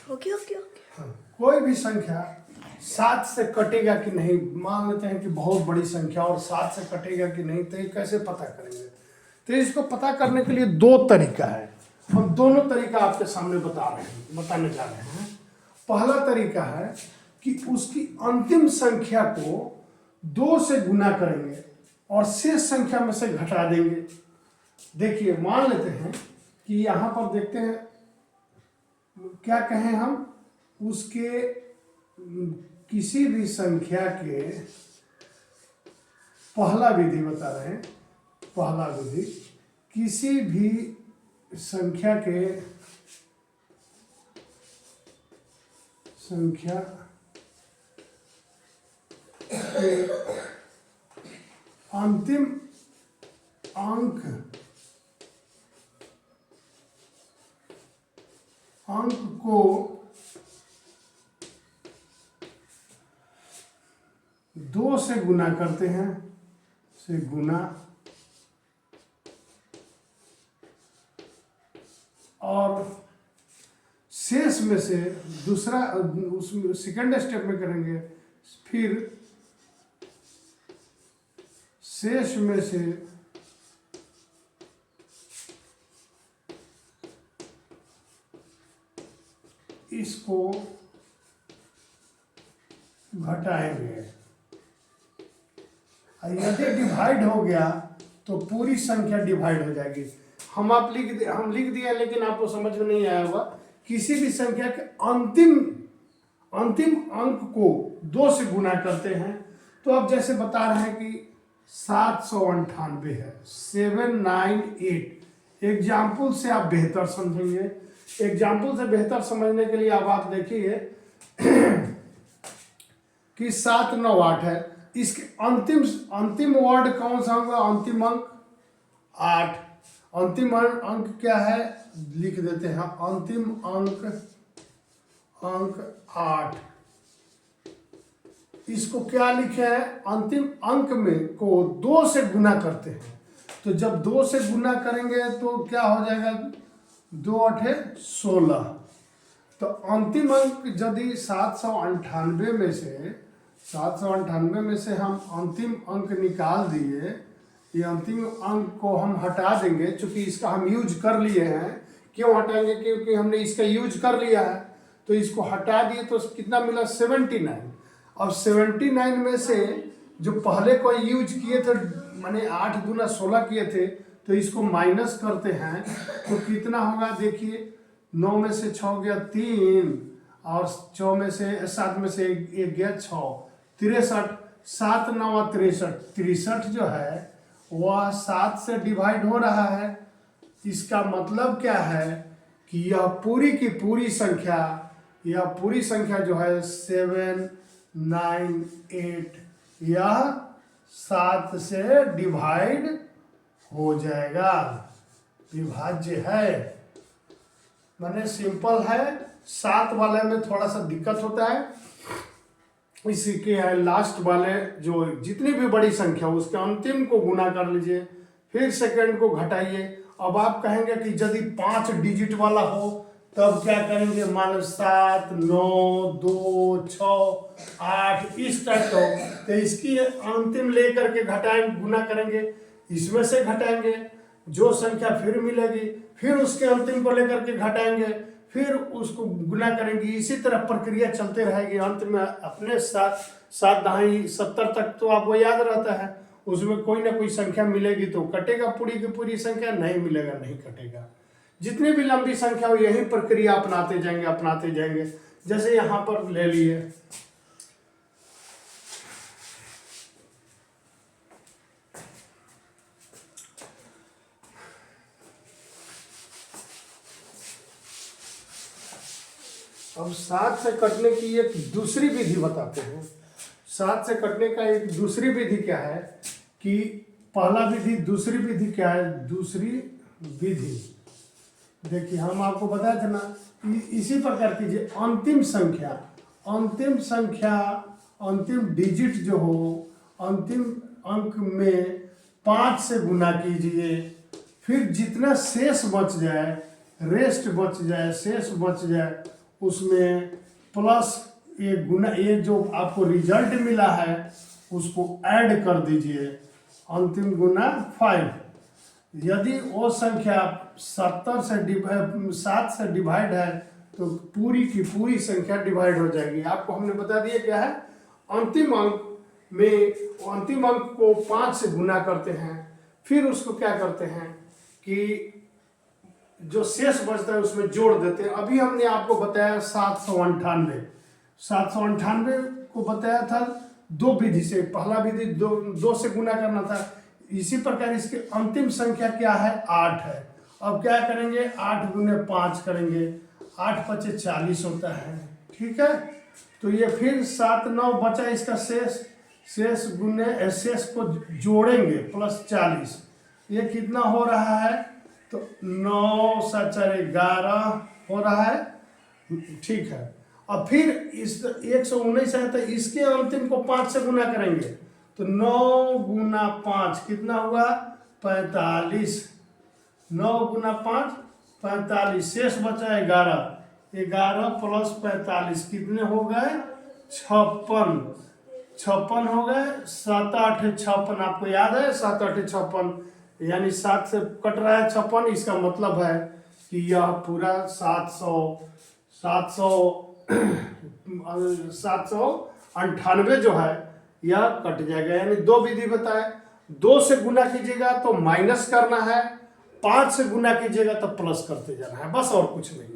Okay okay okay. हाँ, कोई भी संख्या 7 से कटेगा कि नहीं, मान लेते हैं कि बहुत बड़ी संख्या और 7 से कटेगा कि नहीं, तो ये कैसे पता करेंगे? तो इसको पता करने के लिए दो तरीका है। हम दोनों तरीका आपके सामने बताने जा रहे हैं। पहला तरीका है कि उसकी अंतिम संख्या को 2 से गुना करेंगे और शेष संख्या में से घटा देंगे। देखिए, मान लेते हैं कि यहाँ पर देखते हैं, क्या कहें हम, उसके किसी भी संख्या के, पहला विधि बता रहे हैं, पहला विधि किसी भी संख्या के अंतिम अंक को 2 से गुना करते हैं, से गुना, और शेष में से दूसरा, उसमें सेकंड स्टेप में करेंगे, फिर शेष में से इसको घटाएंगे। यदि डिवाइड हो गया तो पूरी संख्या डिवाइड हो जाएगी। हम लिख दिया, लेकिन आपको समझ में नहीं आया होगा। किसी भी संख्या के अंतिम अंक को 2 से गुना करते हैं। तो अब जैसे बता रहे हैं कि 798 है, 798। एग्जाम्पल से आप बेहतर समझेंगे। एग्जाम्पल से बेहतर समझने के लिए अब आप देखिए कि 798 है, इसके अंतिम वर्ड कौन सा होगा? अंतिम अंक 8। अंतिम अंक क्या है, लिख देते हैं, अंतिम अंक 8। इसको क्या लिखे हैं? अंतिम अंक में को 2 से गुना करते हैं। तो जब 2 से गुना करेंगे तो क्या हो जाएगा? 2 8 16। तो अंतिम अंक यदि 798 में से हम अंतिम अंक निकाल दिए, ये अंतिम अंक को हम हटा देंगे, चूंकि इसका हम यूज कर लिए हैं। क्यों हटाएंगे? क्योंकि हमने इसका यूज कर लिया है, तो इसको हटा दिए तो कितना मिला? 79। और 79 में से जो पहले को यूज किए थे, माने 8 दूना 16 किए थे, तो इसको माइनस करते हैं तो कितना होगा? देखिए, 9 में से 6 गया 3, और 7 में से 1 गया 6, 63। 7 9 63। 63 जो है वह 7 से डिवाइड हो रहा है। इसका मतलब क्या है कि यह पूरी की पूरी संख्या, जो है 798, यह 7 से डिवाइड हो जाएगा, विभाज्य है। माने सिंपल है। 7 वाले में थोड़ा सा दिक्कत होता है, इसके है लास्ट वाले, जो जितनी भी बड़ी संख्या उसके अंतिम को गुना कर लीजिए, फिर सेकंड को घटाइए। अब आप कहेंगे कि यदि 5 डिजिट वाला हो तब क्या करेंगे? मान 7 9 2 6 8 इस टाइप का हो, तो इसकी अंतिम लेकर के घटाएंगे, गुना करेंगे, इसमें से घटाएंगे, जो संख्या फिर मिलेगी, फिर उसके अंतिम को लेकर के घटाएंगे, फिर उसको गुना करेंगे। इसी तरह प्रक्रिया चलते रहेगी। अंत में अपने 7 दहाई 70 तक तो आपको याद रहता है, उसमें कोई ना कोई संख्या मिलेगी तो कटेगा, पूरी की पूरी संख्या नहीं मिलेगा, नहीं कटेगा। जितनी भी लंबी संख्या हो, यही प्रक्रिया अपनाते जाएंगे। जैसे यहाँ पर ले लिए, अब 7 से कटने की एक दूसरी विधि बताते हैं। 7 से कटने का एक दूसरी विधि क्या है कि पहला विधि, दूसरी विधि क्या है? दूसरी विधि देखिए, हम आपको बताया था ना, इसी प्रकार कीजिए। अंतिम डिजिट जो हो, अंतिम अंक में 5 से गुना कीजिए, फिर जितना शेष बच जाए, शेष बच जाए, उसमें प्लस ये गुना, ये जो आपको रिजल्ट मिला है उसको ऐड कर दीजिए, अंतिम गुना 5। यदि वो संख्या 7 से डिवाइड है तो पूरी की पूरी संख्या डिवाइड हो जाएगी। आपको हमने बता दिया क्या है, अंतिम अंक में अंतिम अंक को 5 से गुना करते हैं, फिर उसको क्या करते हैं कि जो शेष बचता है उसमें जोड़ देते हैं। अभी हमने आपको बताया 798 को बताया था दो विधि से। पहला विधि दो से गुना करना था। इसी प्रकार इसकी अंतिम संख्या क्या है, 8 है। अब क्या करेंगे, 8 गुने 5 करेंगे, 8 पचे 40 होता है, ठीक है। तो ये फिर 7 9 बचा इसका शेष गुने शेष को जोड़ेंगे प्लस 40, ये कितना हो रहा है, तो 9 7 4 11 हो रहा है, ठीक है। अब फिर इस 119 है तो इसके अंतिम को 5 से गुना करेंगे, तो 9 गुना 5 कितना हुआ, 45। 9 गुना 5 45, शेष बचा 11 प्लस 45 कितने हो गए, 56 हो गए। 7 8 56, आपको याद है 7 8 56, यानी 7 से कट रहा है 56। इसका मतलब है कि यह पूरा 798 जो है यह कट जाएगा। यानी दो विधि बताए, 2 से गुना कीजिएगा तो माइनस करना है, 5 से गुना कीजिएगा तो प्लस करते जाना है, बस और कुछ नहीं।